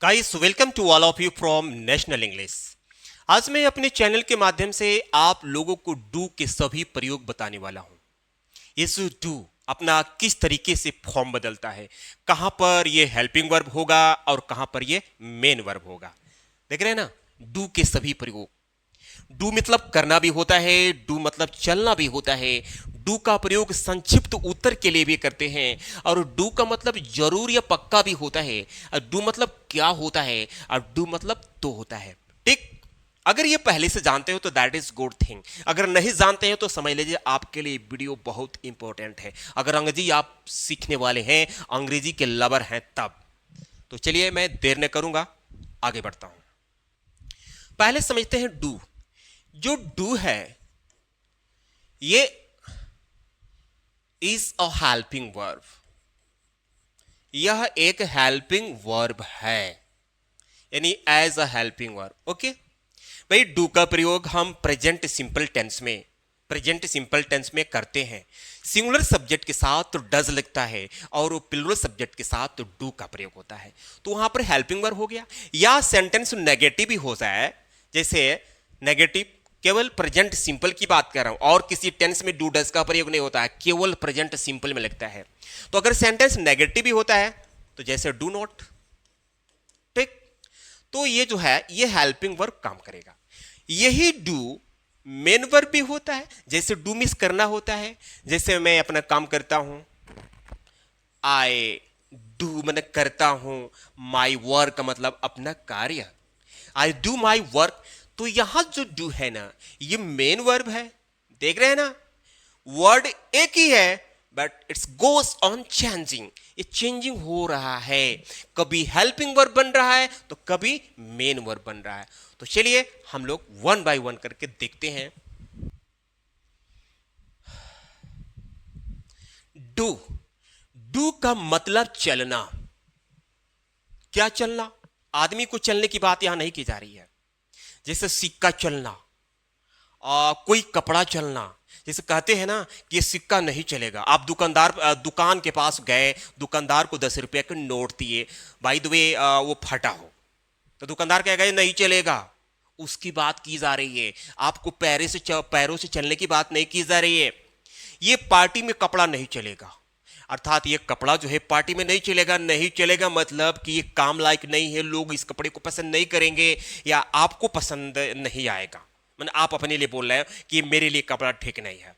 Guys welcome to all of you from National English. आज मैं अपने चैनल के माध्यम से आप लोगों को डू के सभी प्रयोग बताने वाला हूं। इस डू अपना किस तरीके से फॉर्म बदलता है, कहां पर ये हेल्पिंग वर्ब होगा और कहां पर ये मेन वर्ब होगा। देख रहे हैं ना, डू के सभी प्रयोग। डू मतलब करना भी होता है, डू मतलब चलना भी होता है। डू का प्रयोग संक्षिप्त उत्तर के लिए भी करते हैं और डू का मतलब जरूर या पक्का भी होता है। और डू मतलब क्या होता है और डू मतलब तो होता है। ठीक, अगर ये पहले से जानते हो तो दैट इज गुड थिंग। अगर नहीं जानते हो तो समझ लीजिए आपके लिए वीडियो बहुत इंपॉर्टेंट है। अगर अंग्रेजी आप सीखने वाले हैं, अंग्रेजी के लवर हैं तब। तो चलिए मैं देर न करूंगा, आगे बढ़ता हूं। पहले समझते हैं डू। जो डू है ये इज अ हेल्पिंग वर्ब। यह एक हेल्पिंग वर्ब है, यानी as a helping verb. Okay भाई, डू का प्रयोग हम प्रेजेंट सिंपल टेंस में करते हैं। सिंगुलर सब्जेक्ट के साथ तो डज लगता है और प्लूरल सब्जेक्ट के साथ तो डू का प्रयोग होता है। तो वहां पर हेल्पिंग वर्ब हो गया। या सेंटेंस नेगेटिव भी हो जाए, जैसे नेगेटिव केवल प्रेजेंट सिंपल की बात कर रहा हूं और किसी टेंस में डू डज का प्रयोग नहीं होता है, केवल प्रेजेंट सिंपल में लगता है। तो अगर सेंटेंस नेगेटिव भी होता है तो जैसे डू नॉट, ठीक, तो ये जो है ये हेल्पिंग वर्ब काम करेगा। यही डू मेन वर्ब भी होता है, जैसे डू मिस करना होता है। जैसे मैं अपना काम करता हूं, आई डू मैंने करता हूं, माई वर्क मतलब अपना कार्य, आई डू माई वर्क। तो यहां जो डू है ना, ये मेन वर्ब है। देख रहे हैं ना, वर्ड एक ही है but it's goes on changing. ये चेंजिंग हो रहा है, कभी हेल्पिंग वर्ब बन रहा है तो कभी मेन वर्ब बन रहा है। तो चलिए हम लोग वन बाय वन करके देखते हैं। डू, डू का मतलब चलना। क्या चलना? आदमी को चलने की बात यहां नहीं की जा रही है। जैसे सिक्का चलना, कोई कपड़ा चलना। जैसे कहते हैं ना कि ये सिक्का नहीं चलेगा, आप दुकान के पास गए, दुकानदार को 10 रुपये के नोट दिए, बाय द वे वो फटा हो, तो दुकानदार कहेगा ये नहीं चलेगा। उसकी बात की जा रही है, आपको पैरों से चलने की बात नहीं की जा रही है। ये पार्टी में कपड़ा नहीं चलेगा, अर्थात ये कपड़ा जो है पार्टी में नहीं चलेगा। नहीं चलेगा मतलब कि ये काम लायक नहीं है, लोग इस कपड़े को पसंद नहीं करेंगे या आपको पसंद नहीं आएगा। मतलब आप अपने लिए बोल रहे हो कि मेरे लिए कपड़ा ठीक नहीं है।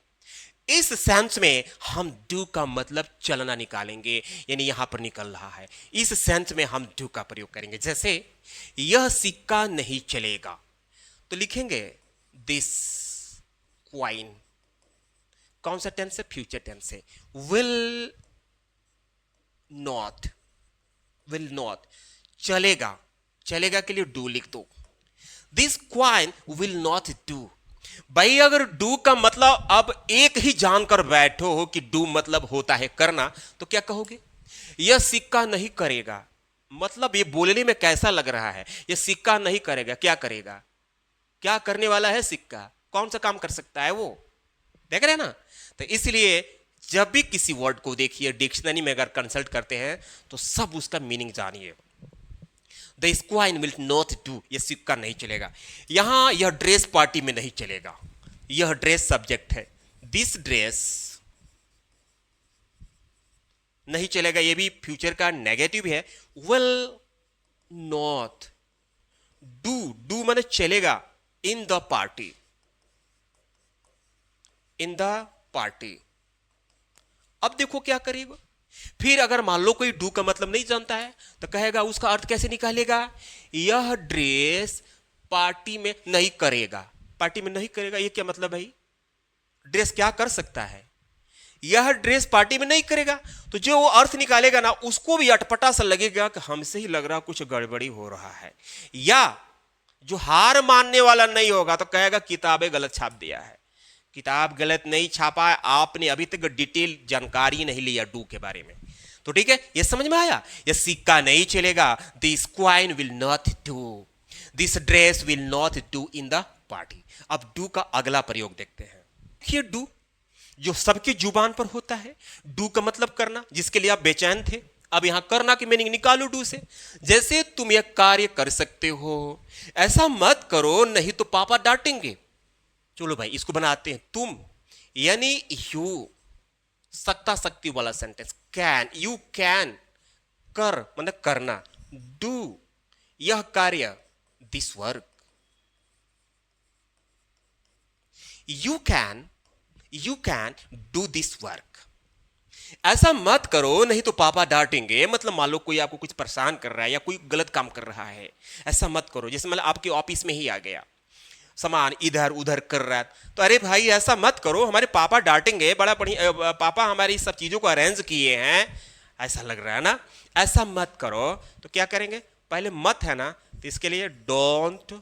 इस सेंस में हम डू का मतलब चलना निकालेंगे, यानी यहां पर निकल रहा है। इस सेंस में हम डू का प्रयोग करेंगे। जैसे यह सिक्का नहीं चलेगा तो लिखेंगे दिस क्वाइन। कौन सा टेंस है? फ्यूचर टेंस है। विल नॉट, विल नॉट, चलेगा, चलेगा के लिए डू लिख दो। This coin will not do. भाई अगर डू का मतलब अब एक ही जानकर बैठो हो कि डू मतलब होता है करना, तो क्या कहोगे? यह सिक्का नहीं करेगा, मतलब ये बोलने में कैसा लग रहा है? यह सिक्का नहीं करेगा, क्या करेगा? क्या करने वाला है सिक्का? कौन सा काम कर सकता है वो? देख रहे हैं ना। तो इसलिए जब भी किसी वर्ड को देखिए, डिक्शनरी में अगर कंसल्ट करते हैं तो सब उसका मीनिंग जानिए। द स्क्वाइन विल नॉट डू, यह सिक्का नहीं चलेगा। यहां यह ड्रेस पार्टी में नहीं चलेगा, यह ड्रेस सब्जेक्ट है। दिस ड्रेस नहीं चलेगा, यह भी फ्यूचर का नेगेटिव है। विल नॉट डू, डू माने चलेगा। In the party, in the party. अब देखो क्या करेगा। फिर अगर मान लो कोई डू का मतलब नहीं जानता है तो कहेगा, उसका अर्थ कैसे निकालेगा? यह ड्रेस पार्टी में नहीं करेगा। पार्टी में नहीं करेगा, ये क्या मतलब भाई? ड्रेस क्या कर सकता है? यह ड्रेस पार्टी में नहीं करेगा। तो जो वो अर्थ निकालेगा ना, उसको भी अटपटा सा लगेगा कि हमसे ही लग रहा कुछ गड़बड़ी हो रहा है। या जो हार मानने वाला नहीं होगा तो कहेगा किताबें गलत छाप दिया है। किताब गलत नहीं छापा है, आपने अभी तक डिटेल जानकारी नहीं लिया डू के बारे में। तो ठीक है, ये समझ में आया? ये सिक्का नहीं चलेगा, this coin will not do, this dress will not do in the party. अब डू का अगला प्रयोग देखते हैं। देखिए डू जो सबकी जुबान पर होता है, डू का मतलब करना, जिसके लिए आप बेचैन थे, अब यहां करना की मीनिंग निकालो डू से। जैसे तुम यह कार्य कर सकते हो, ऐसा मत करो नहीं तो पापा डांटेंगे। चलो भाई इसको बनाते हैं। तुम यानी यू, सकता शक्ति वाला सेंटेंस। कैन, यू कैन, कर मतलब करना। डू यह कार्य, this work. You can do this work. ऐसा मत करो नहीं तो पापा डांटेंगे। मतलब मान लो कोई आपको कुछ परेशान कर रहा है या कोई गलत काम कर रहा है, ऐसा मत करो। जैसे मतलब आपके ऑफिस में ही आ गया, सामान इधर उधर कर रहा है, तो अरे भाई ऐसा मत करो, हमारे पापा डांटेंगे, बड़ा बढ़िया पापा हमारी सब चीज़ों को अरेंज किए हैं, ऐसा लग रहा है ना, ऐसा मत करो। तो क्या करेंगे, पहले मत है ना, तो इसके लिए डोंट,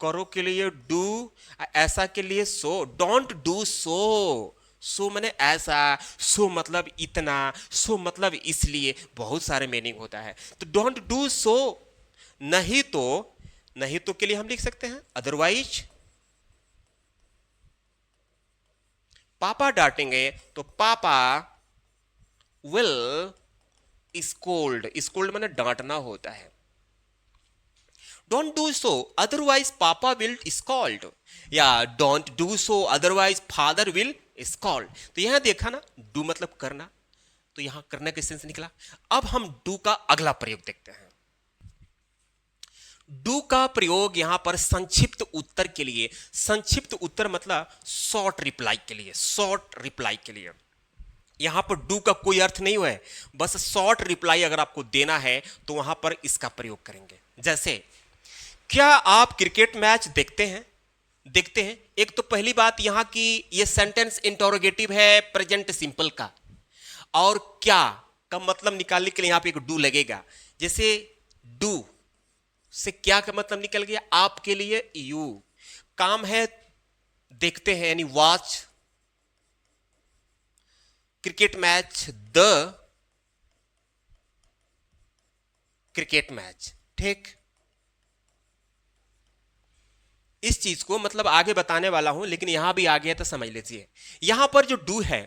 करो के लिए डू, ऐसा के लिए सो। डोंट डू सो, सो मैंने ऐसा, सो मतलब इतना, सो मतलब इसलिए, बहुत सारे मीनिंग होता है। तो डोंट डू सो, नहीं तो, नहीं तो के लिए हम लिख सकते हैं अदरवाइज। पापा डांटेंगे तो पापा विल स्कोल्ड, स्कोल्ड मैंने डांटना होता है। डोंट डू सो अदरवाइज पापा विल स्कॉल्ड, या don't do so otherwise father will scold. तो यहां देखा ना, डू मतलब करना, तो यहां करने का सेंस निकला। अब हम डू का अगला प्रयोग देखते हैं। डू का प्रयोग यहां पर संक्षिप्त उत्तर के लिए, संक्षिप्त उत्तर मतलब शॉर्ट रिप्लाई के लिए, शॉर्ट रिप्लाई के लिए। यहां पर डू का कोई अर्थ नहीं है, बस शॉर्ट रिप्लाई अगर आपको देना है तो वहां पर इसका प्रयोग करेंगे। जैसे, क्या आप क्रिकेट मैच देखते हैं? देखते हैं। एक तो पहली बात यहां की ये सेंटेंस इंटरोगेटिव है प्रेजेंट सिंपल का, और क्या का मतलब निकालने के लिए यहां पे एक डू लगेगा। जैसे डू से क्या का मतलब निकल गया, आपके लिए यू, काम है देखते हैं यानी watch, cricket match the cricket match. ठीक, इस चीज को मतलब आगे बताने वाला हूं, लेकिन यहां भी आ गया तो समझ लीजिए। यहां पर जो डू है,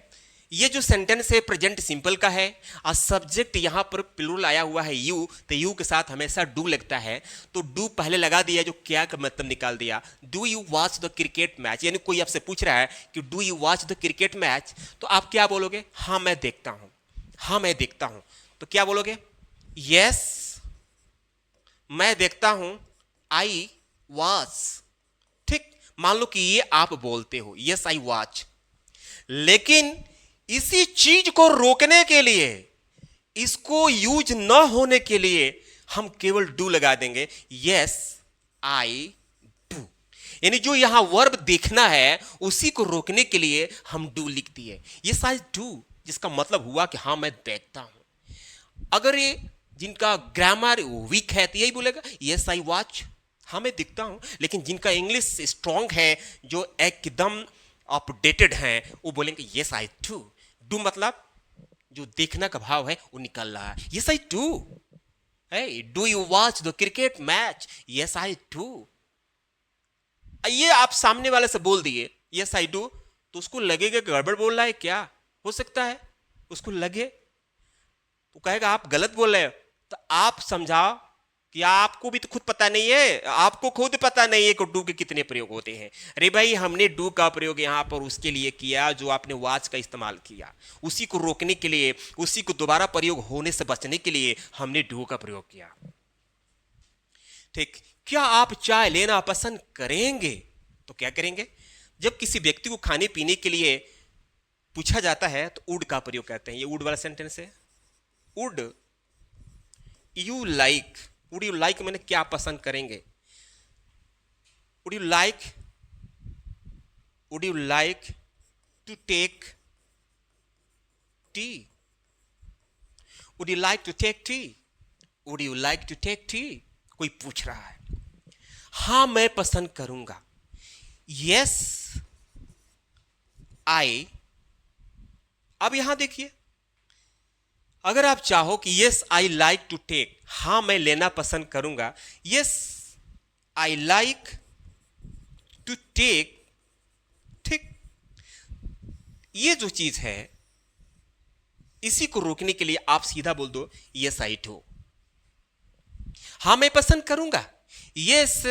ये जो सेंटेंस है प्रेजेंट सिंपल का है, और सब्जेक्ट यहां पर प्लूरल आया हुआ है यू, तो यू के साथ हमेशा डू लगता है। तो डू पहले लगा दिया, जो क्या का मतलब निकाल दिया। Do you watch the cricket match, यानी कोई आपसे पूछ रहा है कि do you watch the cricket match, तो आप क्या बोलोगे, हाँ मैं देखता हूं, हाँ मैं देखता हूं। तो क्या बोलोगे, यस मैं देखता हूं, आई वॉच। ठीक, मान लो कि ये आप बोलते हो यस आई वॉच, लेकिन इसी चीज को रोकने के लिए, इसको यूज न होने के लिए हम केवल डू लगा देंगे, यस आई डू। यानी जो यहां वर्ब देखना है उसी को रोकने के लिए हम डू लिख दिए, यस आई डू, जिसका मतलब हुआ कि हां मैं देखता हूं। अगर ये जिनका ग्रामर वीक है तो यही बोलेगा यस आई वॉच, हाँ मैं दिखता हूं। लेकिन जिनका इंग्लिश स्ट्रांग है, जो एकदम अपडेटेड हैं, वो बोलेंगे यस आई डू। डू मतलब जो देखना का भाव है वो निकल रहा है, yes I do. hey do you watch the cricket match, yes I do. ये आप सामने वाले से बोल दिए यस आई डू, तो उसको लगेगा गड़बड़ बोल रहा है क्या, हो सकता है उसको लगे, तो कहेगा आप गलत बोल रहे हो। तो आप समझाओ कि आपको भी तो खुद पता नहीं है, आपको खुद पता नहीं है कि डू के कितने प्रयोग होते हैं। अरे भाई हमने डू का प्रयोग यहां पर उसके लिए किया जो आपने वॉच का इस्तेमाल किया, उसी को रोकने के लिए, उसी को दोबारा प्रयोग होने से बचने के लिए हमने डू का प्रयोग किया। ठीक, क्या आप चाय लेना पसंद करेंगे? तो क्या करेंगे, जब किसी व्यक्ति को खाने पीने के लिए पूछा जाता है तो वुड का प्रयोग करते हैं। ये वुड वाला सेंटेंस है, would you like, would you like मैंने क्या पसंद करेंगे, would you like to take tea, would you like to take tea, would you like to take tea. कोई पूछ रहा है, हां मैं पसंद करूंगा, यस आई। अब यहां देखिए, अगर आप चाहो कि yes I like to take, हां मैं लेना पसंद करूंगा, yes I like to take. ठीक, ये जो चीज है इसी को रोकने के लिए आप सीधा बोल दो यस आई डू। हाँ मैं पसंद करूंगा, yes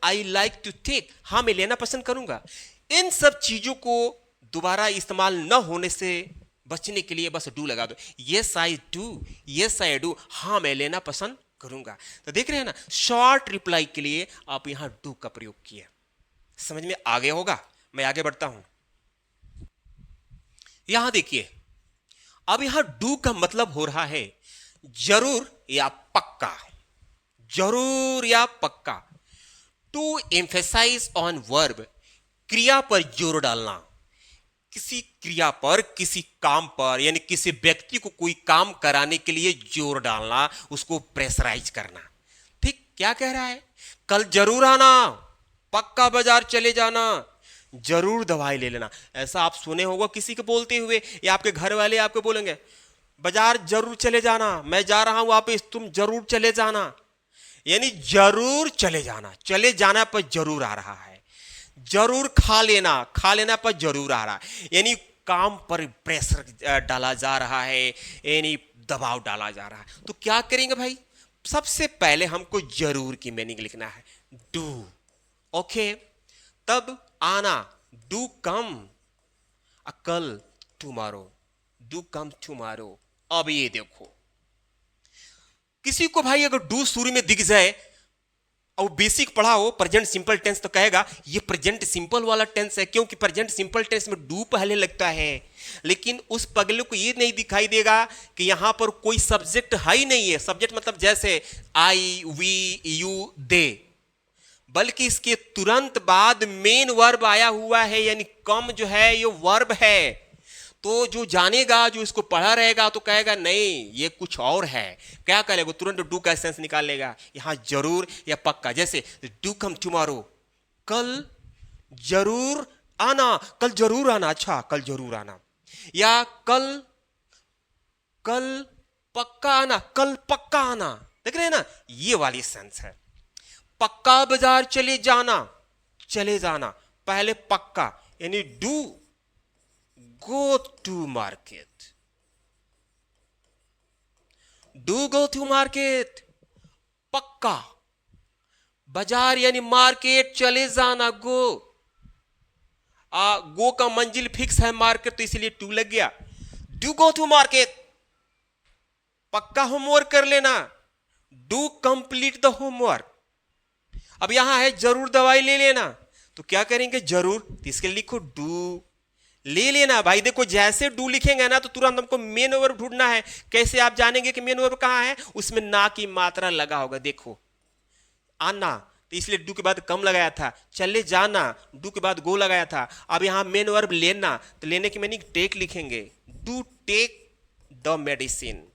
I like to take, हाँ मैं लेना पसंद करूंगा। इन सब चीजों को दोबारा इस्तेमाल न होने से बचने के लिए बस डू लगा दो, yes I do, yes I do, हाँ मैं लेना पसंद करूंगा। तो देख रहे हैं ना, शॉर्ट रिप्लाई के लिए आप यहां डू का प्रयोग किया। समझ में आ गया होगा। मैं आगे बढ़ता हूं। यहां देखिए, अब यहां डू का मतलब हो रहा है जरूर या पक्का, जरूर या पक्का। टू एम्फेसाइज ऑन वर्ब, क्रिया पर जोर डालना, किसी क्रिया पर, किसी काम पर, यानी किसी व्यक्ति को कोई काम कराने के लिए जोर डालना, उसको प्रेशराइज करना। ठीक, क्या कह रहा है? कल जरूर आना, पक्का बाजार चले जाना, जरूर दवाई ले लेना। ऐसा आप सुने होगा किसी को बोलते हुए, या आपके घर वाले आपको बोलेंगे बाजार जरूर चले जाना, मैं जा रहा हूं वापस, तुम जरूर चले जाना। यानी जरूर चले जाना, चले जाना पर जरूर आ रहा है। जरूर खा लेना, खा लेना पर जरूर आ रहा है। यानी काम पर प्रेशर डाला जा रहा है, यानी दबाव डाला जा रहा है। तो क्या करेंगे भाई? सबसे पहले हमको जरूर की मीनिंग लिखना है, डू। ओके, तब आना, डू कम, कल, टुमारो, डू कम टुमारो। अब ये देखो, किसी को भाई अगर डू शुरू में दिख जाए और बेसिक पढ़ा हो प्रेजेंट सिंपल टेंस, तो कहेगा ये प्रेजेंट सिंपल वाला टेंस है, क्योंकि प्रेजेंट सिंपल टेंस में डू पहले लगता है। लेकिन उस पगले को ये नहीं दिखाई देगा कि यहां पर कोई सब्जेक्ट है ही नहीं है। सब्जेक्ट मतलब जैसे आई, वी, यू, दे, बल्कि इसके तुरंत बाद मेन वर्ब आया हुआ है, यानी कम जो है ये वर्ब है। तो जो जानेगा, जो इसको पढ़ा रहेगा, तो कहेगा नहीं ये कुछ और है। क्या करेगा? तुरंत डू का सेंस निकाल लेगा, यहां जरूर या पक्का। जैसे डू कम टुमारो, कल जरूर आना, कल जरूर आना, अच्छा कल जरूर आना। या कल, कल पक्का आना, कल पक्का आना। देख रहे हैं ना, ये वाली सेंस है। पक्का बाजार चले जाना, चले जाना, पहले पक्का, यानी do go to market, do go to market, पक्का बाजार यानी मार्केट चले जाना, गो का मंजिल फिक्स है मार्केट, तो इसलिए टू लग गया। डू गो टू मार्केट, पक्का होमवर्क कर लेना, डू कंप्लीट द होमवर्क। अब यहां है जरूर दवाई ले लेना, तो क्या करेंगे? जरूर, तो इसके लिए लिखो डू, ले लेना। भाई देखो, जैसे डू लिखेंगे ना तो तुरंत हमको मेन वर्ब ढूंढना है। कैसे आप जानेंगे कि मेन वर्ब कहां है? उसमें ना की मात्रा लगा होगा। देखो, आना, तो इसलिए डू के बाद कम लगाया था। चले जाना, डू के बाद गो लगाया था। अब यहां मेन वर्ब लेना, तो लेने की मीनिंग टेक लिखेंगे, do take the medicine,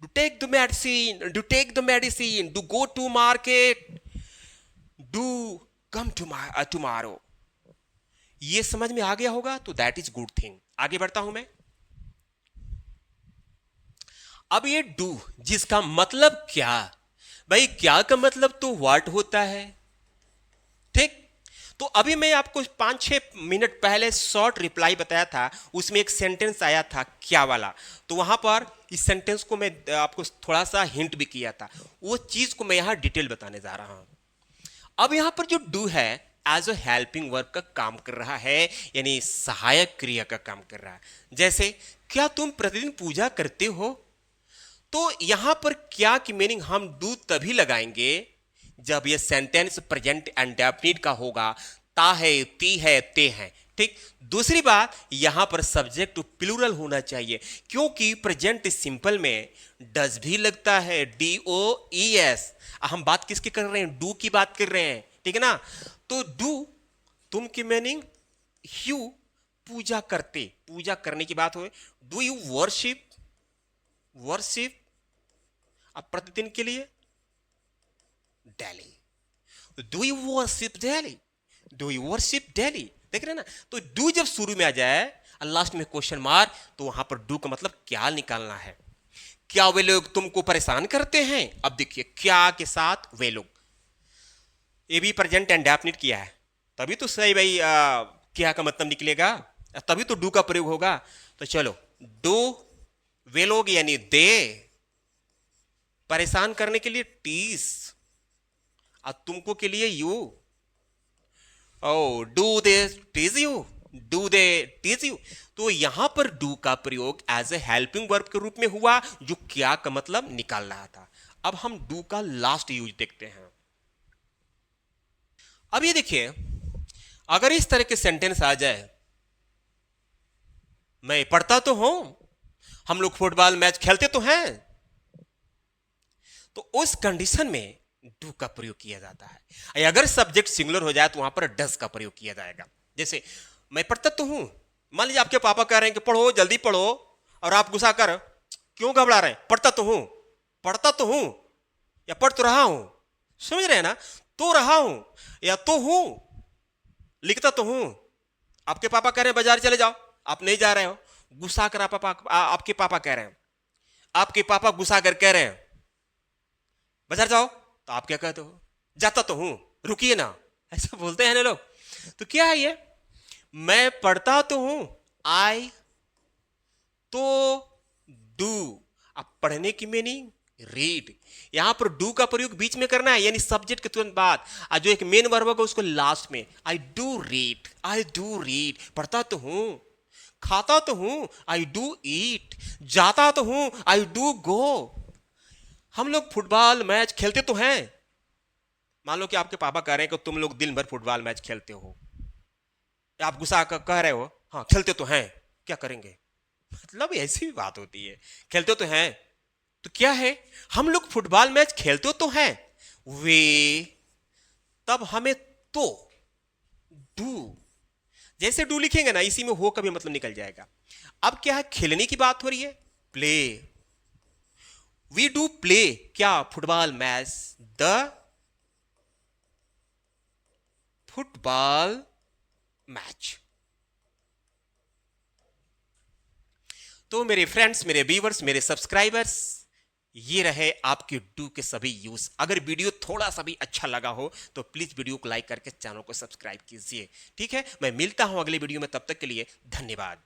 do take the medicine, do take the medicine, do go to market, do come tomorrow. ये समझ में आ गया होगा, तो दैट इज गुड थिंग। आगे बढ़ता हूं मैं। अब ये डू, जिसका मतलब क्या? भाई क्या का मतलब तो व्हाट होता है। ठीक, तो अभी मैं आपको 5-6 मिनट पहले शॉर्ट रिप्लाई बताया था, उसमें एक सेंटेंस आया था क्या वाला, तो वहां पर इस सेंटेंस को मैं आपको थोड़ा सा हिंट भी किया था। वो चीज को मैं यहां डिटेल बताने जा रहा हूं। अब यहां पर जो डू है एज अ हेल्पिंग वर्ब का काम कर रहा है, यानी सहायक क्रिया का काम कर रहा है। जैसे क्या तुम प्रतिदिन पूजा करते हो? तो यहां पर क्या की मीनिंग हम डू तभी लगाएंगे जब यह सेंटेंस प्रेजेंट इंडेफिनिट का होगा। ता है, ती है, ते हैं। ठीक, दूसरी बात, यहां पर सब्जेक्ट प्लूरल होना चाहिए, क्योंकि प्रेजेंट सिंपल में डज भी लगता है, DOES। हम बात किसकी कर रहे हैं? डू की बात कर रहे हैं, ठीक है ना। तो डू, तुम की मीनिंग यू पूजा करते, पूजा करने की बात हो। डू यू वर्शिप, वर्शिप अब प्रतिदिन के लिए daily, do you worship daily, do you worship daily. देख रहे हैं ना, तो डू जब शुरू में आ जाए और लास्ट में क्वेश्चन मार्क, तो वहां पर डू का मतलब क्या निकालना है। क्या वे लोग तुमको परेशान करते हैं? अब देखिए, क्या के साथ वे लोग, ये भी प्रेजेंट इंडेफिनिट किया है, तभी तो सही भाई। क्या का मतलब निकलेगा, तभी तो डू का प्रयोग होगा। तो चलो, डू वे लोग यानी दे, परेशान करने के लिए टीस, और तुमको के लिए you. Oh do they tease you, do they tease you. तो यहां पर डू का प्रयोग एज ए हेल्पिंग वर्ब के रूप में हुआ, जो क्या का मतलब निकाल रहा था। अब हम डू का लास्ट यूज देखते हैं। अब ये देखिए, अगर इस तरह के सेंटेंस आ जाए, मैं पढ़ता तो हूं, हम लोग फुटबॉल मैच खेलते तो हैं, तो उस कंडीशन में डू का प्रयोग किया जाता है। अगर सब्जेक्ट सिंगुलर हो जाए तो वहां पर डज का प्रयोग किया जाएगा। जैसे मैं पढ़ता तो हूं, मान लीजिए आपके पापा कह रहे हैं कि पढ़ो, जल्दी पढ़ो, और आप गुस्सा कर, क्यों घबरा रहे हैं, पढ़ता तो हूं, पढ़ता तो हूं, या पढ़ तो रहा हूं, समझ रहे हैं ना, तो रहा हूं या तो हूं, लिखता तो हूं। आपके पापा कह रहे हैं बाजार चले जाओ, आप नहीं जा रहे हो, गुस्सा कर आपके पापा कह रहे हैं, आपके पापा गुस्सा कर कह रहे हैं बाजार जाओ, तो आप क्या कहते हो, जाता तो हूं, रुकिए ना, ऐसा बोलते हैं ना लोग। तो क्या है ये, मैं पढ़ता तो हूं, आई तो डू। अब पढ़ने की मीनिंग रीड, यहां पर डू का प्रयोग बीच में करना है, यानी सब्जेक्ट के तुरंत बाद, और जो एक मेन वर्ब होगा उसको लास्ट में। I do read, I do read, पढ़ता तो हूं, खाता तो हूं, आई डू ईट, जाता तो हूं, आई डू गो। हम लोग फुटबॉल मैच खेलते तो हैं। मान लो कि आपके पापा कह रहे हैं कि तुम लोग दिन भर फुटबॉल मैच खेलते हो, आप गुस्सा कह रहे हो, हाँ खेलते तो हैं, क्या करेंगे, मतलब ऐसी भी बात होती है, खेलते तो हैं, तो क्या है, हम लोग फुटबॉल मैच खेलते तो हैं, वे, तब हमें तो डू, जैसे डू लिखेंगे ना, इसी में हो का भी मतलब निकल जाएगा। अब क्या है, खेलने की बात हो रही है, प्ले, वी डू प्ले, क्या, football match, the football match. तो मेरे फ्रेंड्स, मेरे व्यूअर्स, मेरे सब्सक्राइबर्स, ये रहे आपके डू के सभी यूज। अगर वीडियो थोड़ा सा भी अच्छा लगा हो तो प्लीज वीडियो को लाइक करके चैनल को सब्सक्राइब कीजिए। ठीक है, मैं मिलता हूं अगले वीडियो में, तब तक के लिए धन्यवाद।